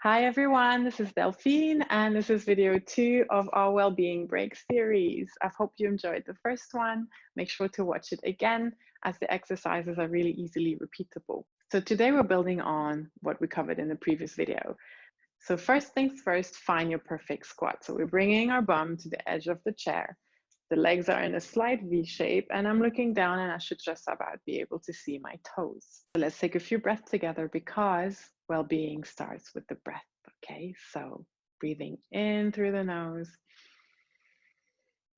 Hi everyone, this is Delphine and this is video 2 of our Wellbeing Break series. I hope you enjoyed the first one. Make sure to watch it again as the exercises are really easily repeatable. So today we're building on what we covered in the previous video. So first things first, find your perfect squat. So we're bringing our bum to the edge of the chair. The legs are in a slight V shape and I'm looking down and I should just about be able to see my toes. So let's take a few breaths together because well-being starts with the breath, okay? So breathing in through the nose,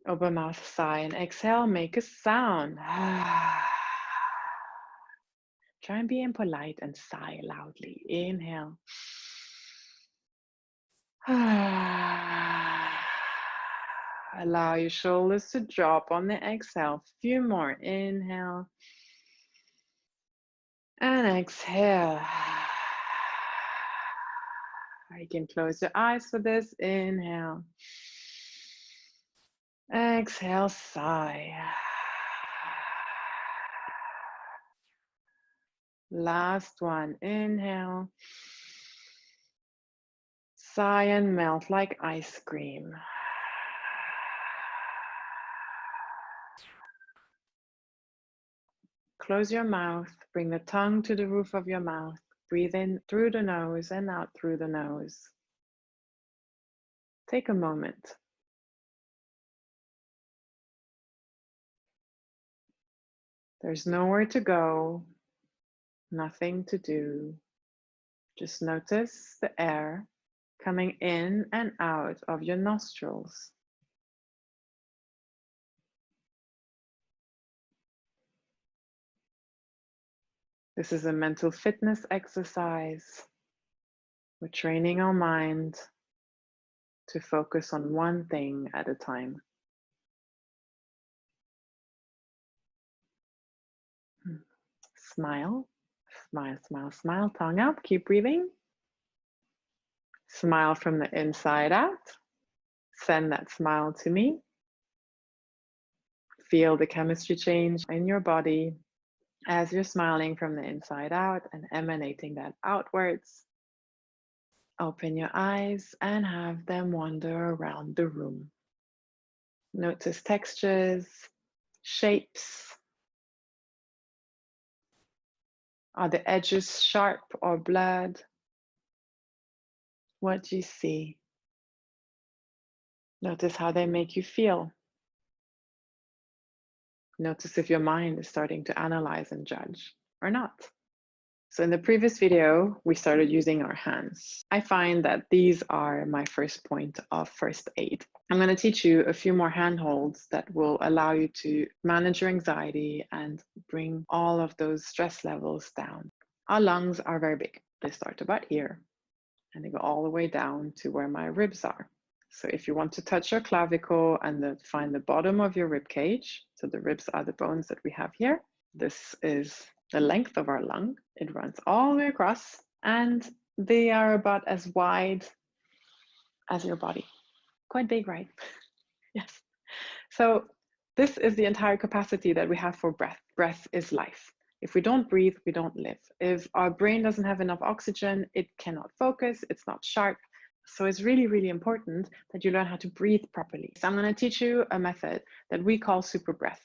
open mouth, sigh, and exhale, make a sound. Try and be impolite and sigh loudly. Inhale. Allow your shoulders to drop on the exhale. Few more. Inhale. And exhale. You can close your eyes for this. Inhale. Exhale, sigh. Last one. Inhale. Sigh and melt like ice cream. Close your mouth, bring the tongue to the roof of your mouth. Breathe in through the nose and out through the nose. Take a moment. There's nowhere to go, nothing to do. Just notice the air coming in and out of your nostrils. This is a mental fitness exercise. We're training our mind to focus on one thing at a time. Smile, smile, smile, smile, tongue up, keep breathing. Smile from the inside out. Send that smile to me. Feel the chemistry change in your body as you're smiling from the inside out and emanating that outwards. Open your eyes and have them wander around the room. Notice textures, shapes. Are the edges sharp or blurred? What do you see? Notice how they make you feel. Notice if your mind is starting to analyze and judge or not. So in the previous video, we started using our hands. I find that these are my first point of first aid. I'm going to teach you a few more handholds that will allow you to manage your anxiety and bring all of those stress levels down. Our lungs are very big. They start about here and they go all the way down to where my ribs are. So if you want to touch your clavicle and find the bottom of your rib cage, so the ribs are the bones that we have here. This is the length of our lung. It runs all the way across and they are about as wide as your body. Quite big, right? Yes. So this is the entire capacity that we have for breath. Breath is life. If we don't breathe, we don't live. If our brain doesn't have enough oxygen, it cannot focus, it's not sharp. So it's really, really important that you learn how to breathe properly. So I'm going to teach you a method that we call super breath.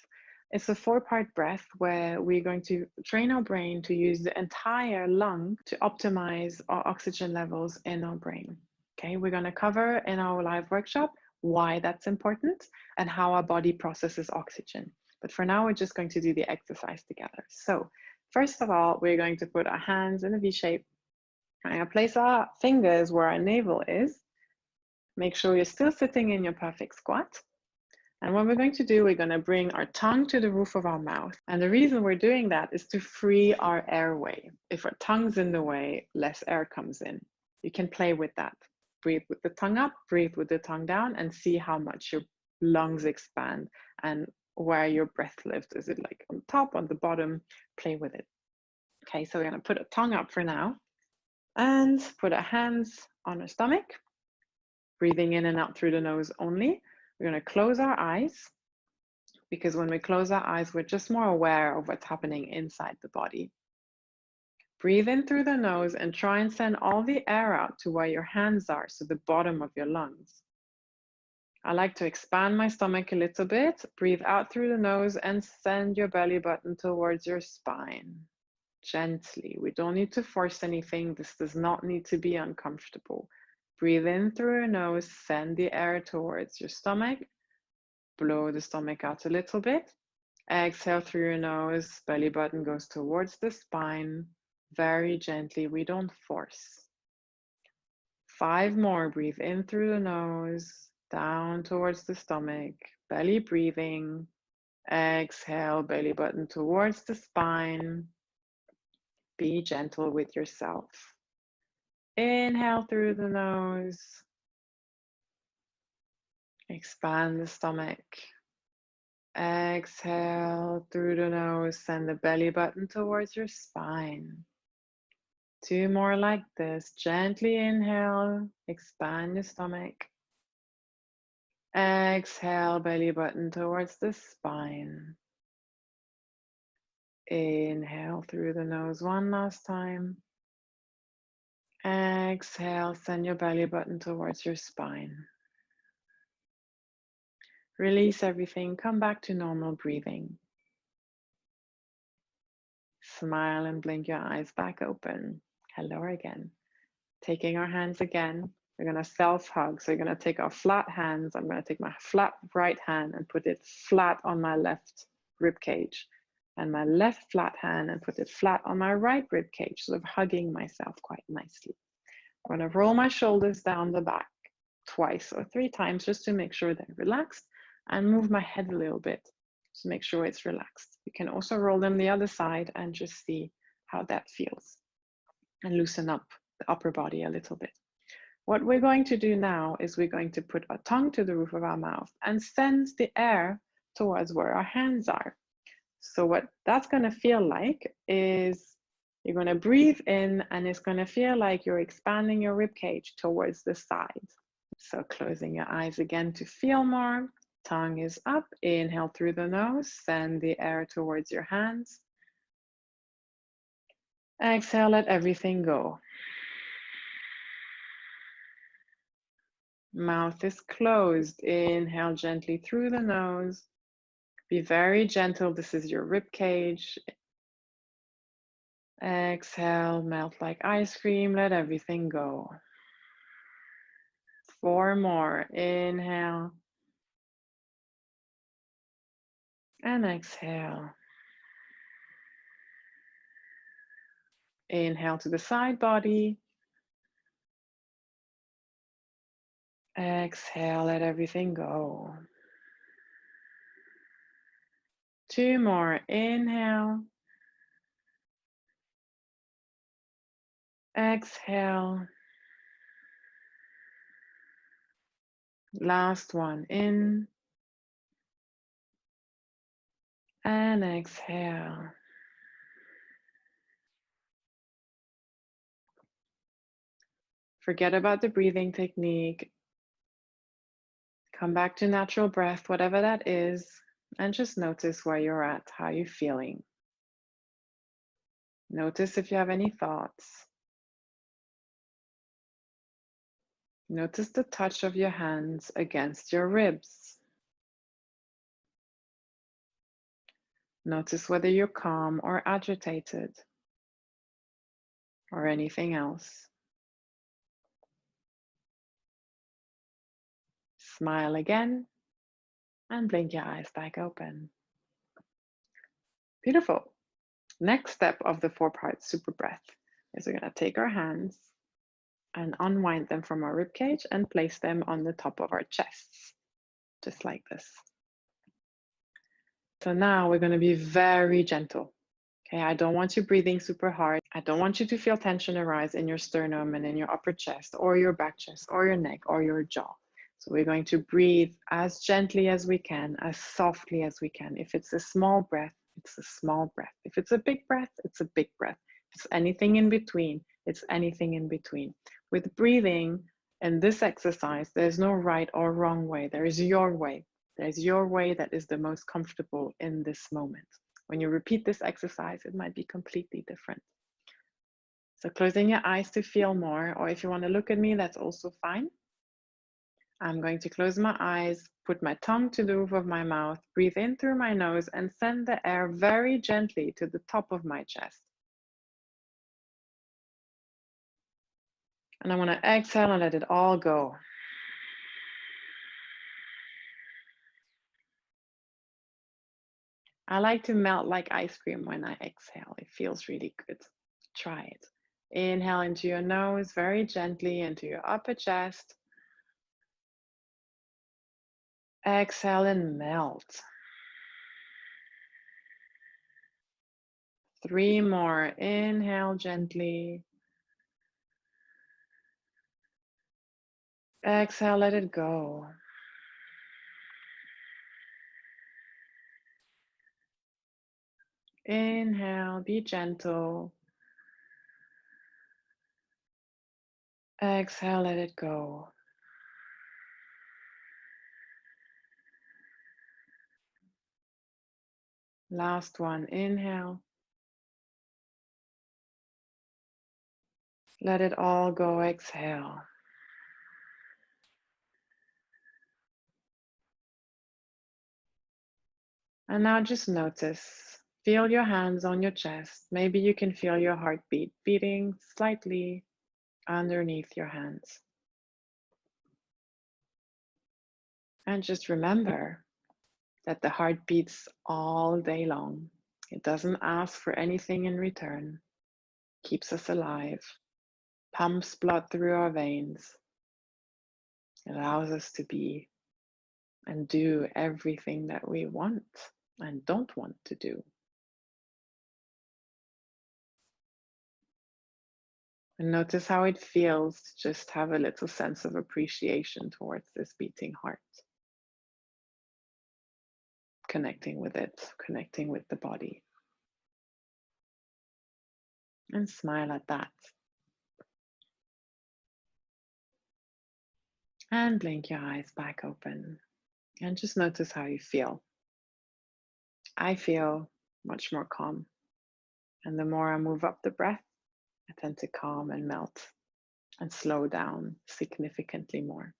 It's a 4-part breath where we're going to train our brain to use the entire lung to optimize our oxygen levels in our brain. Okay, we're going to cover in our live workshop why that's important and how our body processes oxygen. But for now, we're just going to do the exercise together. So first of all, we're going to put our hands in a V shape. I'm going to place our fingers where our navel is. Make sure you're still sitting in your perfect squat. And what we're going to do, we're going to bring our tongue to the roof of our mouth. And the reason we're doing that is to free our airway. If our tongue's in the way, less air comes in. You can play with that. Breathe with the tongue up, breathe with the tongue down, and see how much your lungs expand and where your breath lives. Is it like on top, on the bottom? Play with it. Okay, so we're going to put a tongue up for now and put our hands on our stomach, breathing in and out through the nose only. We're going to close our eyes because when we close our eyes, we're just more aware of what's happening inside the body. Breathe in through the nose and try and send all the air out to where your hands are, so the bottom of your lungs. I like to expand my stomach a little bit. Breathe out through the nose and send your belly button towards your spine. Gently. We don't need to force anything. This does not need to be uncomfortable. Breathe in through your nose, send the air towards your stomach. Blow the stomach out a little bit. Exhale through your nose, belly button goes towards the spine. Very gently, we don't force. 5 more, breathe in through the nose, down towards the stomach, belly breathing. Exhale, belly button towards the spine. Be gentle with yourself. Inhale through the nose. Expand the stomach. Exhale through the nose, send the belly button towards your spine. 2 more like this. Gently inhale, expand your stomach. Exhale, belly button towards the spine. Inhale through the nose 1 last time. Exhale, send your belly button towards your spine. Release everything, come back to normal breathing. Smile and blink your eyes back open. Hello again. Taking our hands again, we're gonna self-hug. So you're gonna take our flat hands. I'm gonna take my flat right hand and put it flat on my left rib cage, and my left flat hand and put it flat on my right rib cage, sort of hugging myself quite nicely. I'm gonna roll my shoulders down the back twice or 3 times just to make sure they're relaxed, and move my head a little bit to make sure it's relaxed. You can also roll them the other side and just see how that feels, and loosen up the upper body a little bit. What we're going to do now is we're going to put our tongue to the roof of our mouth and send the air towards where our hands are. So what that's going to feel like is you're going to breathe in, and it's going to feel like you're expanding your rib cage towards the side. So closing your eyes again to feel more. Tongue is up. Inhale through the nose, send the air towards your hands. Exhale, let everything go. Mouth is closed. Inhale gently through the nose. Be very gentle. This is your rib cage. Exhale, melt like ice cream. Let everything go. 4 more. Inhale. And exhale. Inhale to the side body. Exhale, let everything go. 2 more. Inhale. Exhale. Last one. In. And exhale. Forget about the breathing technique. Come back to natural breath, whatever that is, and just notice where you're at, how you're feeling. Notice if you have any thoughts. Notice the touch of your hands against your ribs. Notice whether you're calm or agitated, or anything else. Smile again, and blink your eyes back open. Beautiful. Next step of the 4-part super breath is we're going to take our hands and unwind them from our rib cage and place them on the top of our chests, just like this. So now we're going to be very gentle. Okay, I don't want you breathing super hard. I don't want you to feel tension arise in your sternum and in your upper chest or your back chest or your neck or your jaw. So we're going to breathe as gently as we can, as softly as we can. If it's a small breath, it's a small breath. If it's a big breath, it's a big breath. If it's anything in between, it's anything in between. With breathing in this exercise, there's no right or wrong way. There is your way. There's your way that is the most comfortable in this moment. When you repeat this exercise, it might be completely different. So closing your eyes to feel more, or if you want to look at me, that's also fine. I'm going to close my eyes, put my tongue to the roof of my mouth, breathe in through my nose, and send the air very gently to the top of my chest. And I want to exhale and let it all go. I like to melt like ice cream when I exhale. It feels really good. Try it. Inhale into your nose, very gently into your upper chest. Exhale and melt. 3 more. Inhale gently. Exhale, let it go. Inhale, be gentle. Exhale, let it go. Last one. Inhale. Let it all go. Exhale. And now just notice. Feel your hands on your chest. Maybe you can feel your heartbeat beating slightly underneath your hands. And just remember that the heart beats all day long. It doesn't ask for anything in return. Keeps us alive. Pumps blood through our veins. Allows us to be and do everything that we want and don't want to do. And notice how it feels to just have a little sense of appreciation towards this beating heart. Connecting with it, connecting with the body. And smile at that. And blink your eyes back open. And just notice how you feel. I feel much more calm. And the more I move up the breath, I tend to calm and melt and slow down significantly more.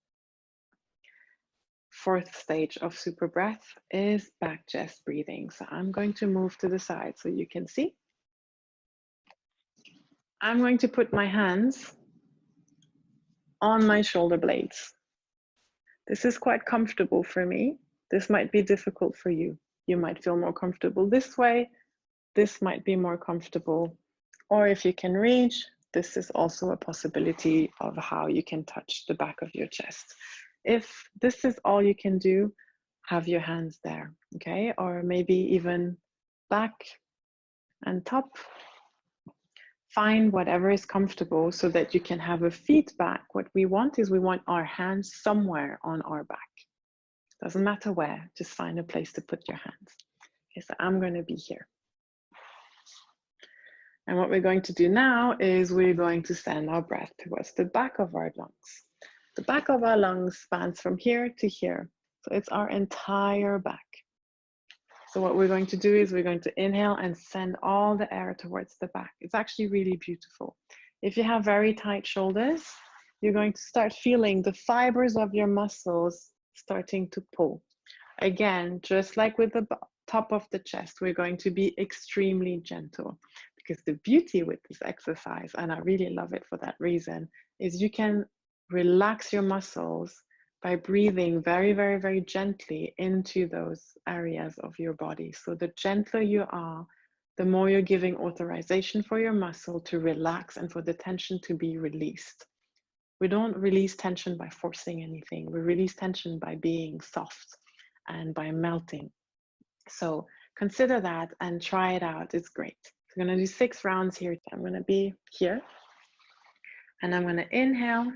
4th stage of super breath is back chest breathing. So I'm going to move to the side so you can see. I'm going to put my hands on my shoulder blades. This is quite comfortable for me. This might be difficult for you. You might feel more comfortable this way. This might be more comfortable. Or if you can reach, this is also a possibility of how you can touch the back of your chest. If this is all you can do, have your hands there, okay? Or maybe even back and top. Find whatever is comfortable so that you can have a feedback. What we want is we want our hands somewhere on our back. Doesn't matter where, just find a place to put your hands. Okay, so I'm going to be here. And what we're going to do now is we're going to send our breath towards the back of our lungs. The back of our lungs spans from here to here. So it's our entire back. So what we're going to do is we're going to inhale and send all the air towards the back. It's actually really beautiful. If you have very tight shoulders, you're going to start feeling the fibers of your muscles starting to pull. Again, just like with the top of the chest, we're going to be extremely gentle. Because the beauty with this exercise, and I really love it for that reason, is you can relax your muscles by breathing very, very, very gently into those areas of your body. So the gentler you are, the more you're giving authorization for your muscle to relax and for the tension to be released. We don't release tension by forcing anything. We release tension by being soft and by melting. So consider that and try it out. It's great. We're going to do 6 rounds here. I'm going to be here and I'm going to inhale,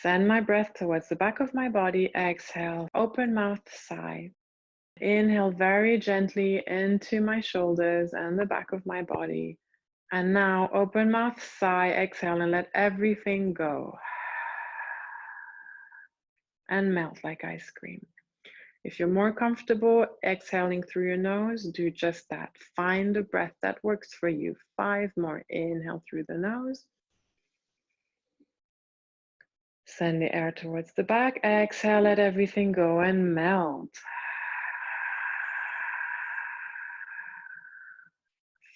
send my breath towards the back of my body, exhale, open mouth, sigh. Inhale very gently into my shoulders and the back of my body. And now open mouth, sigh, exhale, and let everything go. And melt like ice cream. If you're more comfortable exhaling through your nose, do just that. Find the breath that works for you. 5 more. Inhale through the nose. Send the air towards the back. Exhale, let everything go and melt.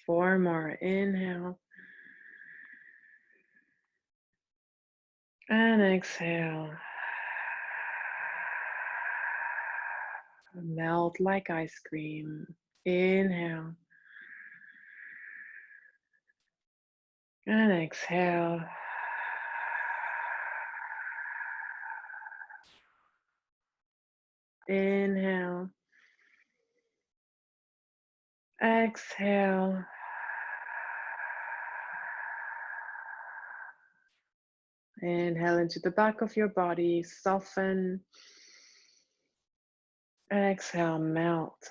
4 more. Inhale. And exhale. Melt like ice cream. Inhale. And exhale. Inhale. Exhale. Inhale into the back of your body, soften. Exhale, melt.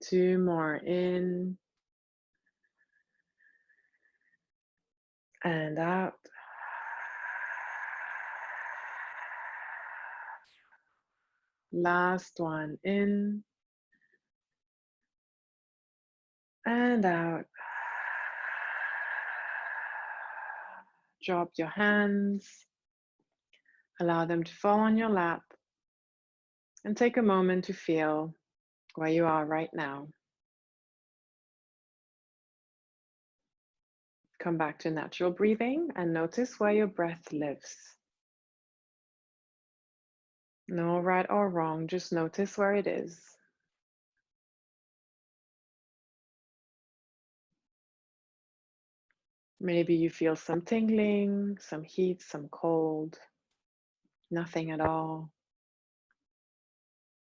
Two more, in and out. Last one, in and out. Drop your hands. Allow them to fall on your lap. And take a moment to feel where you are right now. Come back to natural breathing and notice where your breath lives. No right or wrong, just notice where it is. Maybe you feel some tingling, some heat, some cold, nothing at all.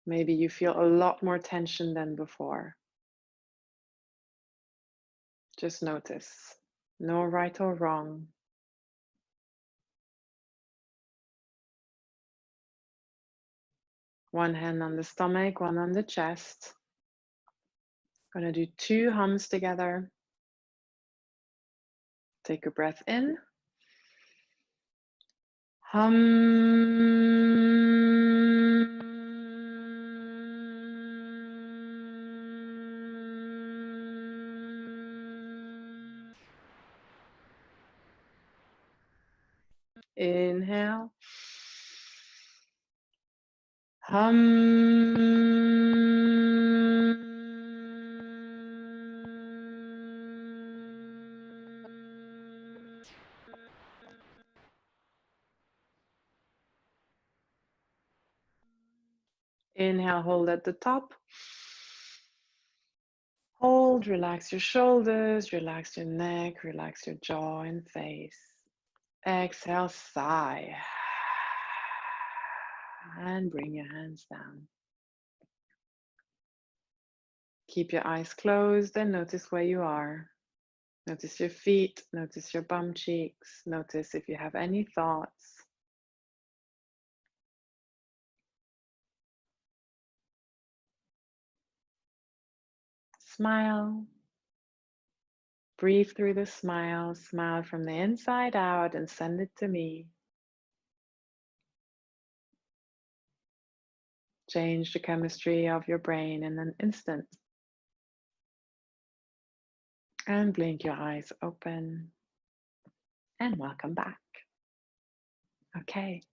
Maybe you feel a lot more tension than before. Just notice. No right or wrong. One hand on the stomach, one on the chest. Gonna do 2 hums together. Take a breath in. Hum. Inhale. Hum. Inhale, hold at the top. Hold, relax your shoulders, relax your neck, relax your jaw and face. Exhale, sigh. And bring your hands down. Keep your eyes closed and notice where you are. Notice your feet, notice your bum cheeks, notice if you have any thoughts. Smile. Breathe through the smile. Smile from the inside out and send it to me. Change the chemistry of your brain in an instant. And blink your eyes open. And welcome back. Okay.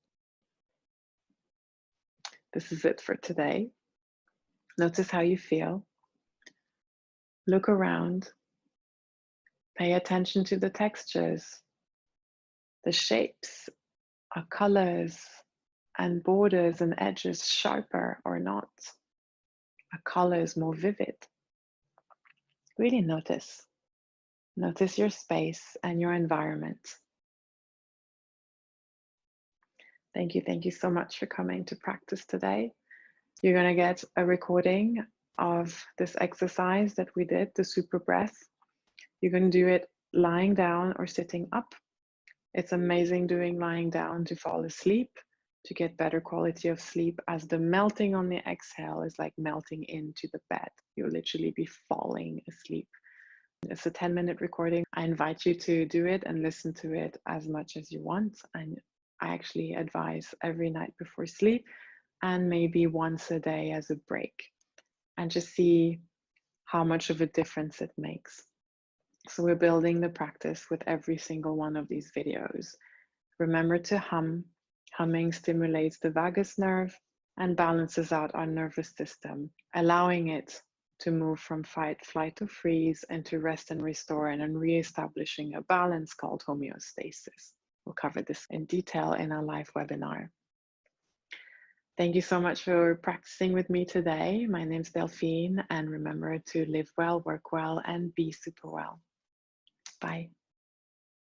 This is it for today. Notice how you feel. Look around. Pay attention to the textures, the shapes, colors, and borders and edges sharper or not. A color is more vivid. Really notice. Notice your space and your environment. Thank you so much for coming to practice today. You're going to get a recording of this exercise that we did, the super breath. You're going to do it lying down or sitting up. It's amazing doing lying down to fall asleep, to get better quality of sleep, as the melting on the exhale is like melting into the bed. You'll literally be falling asleep. It's a 10-minute recording. I invite you to do it and listen to it as much as you want. And I actually advise every night before sleep, and maybe once a day as a break, and just see how much of a difference it makes. So we're building the practice with every single one of these videos. Remember to hum. Humming stimulates the vagus nerve and balances out our nervous system, allowing it to move from fight, flight, or freeze into rest and restore, and then reestablishing a balance called homeostasis. We'll cover this in detail in our live webinar. Thank you so much for practicing with me today. My name's Delphine, and remember to live well, work well, and be super well. Bye.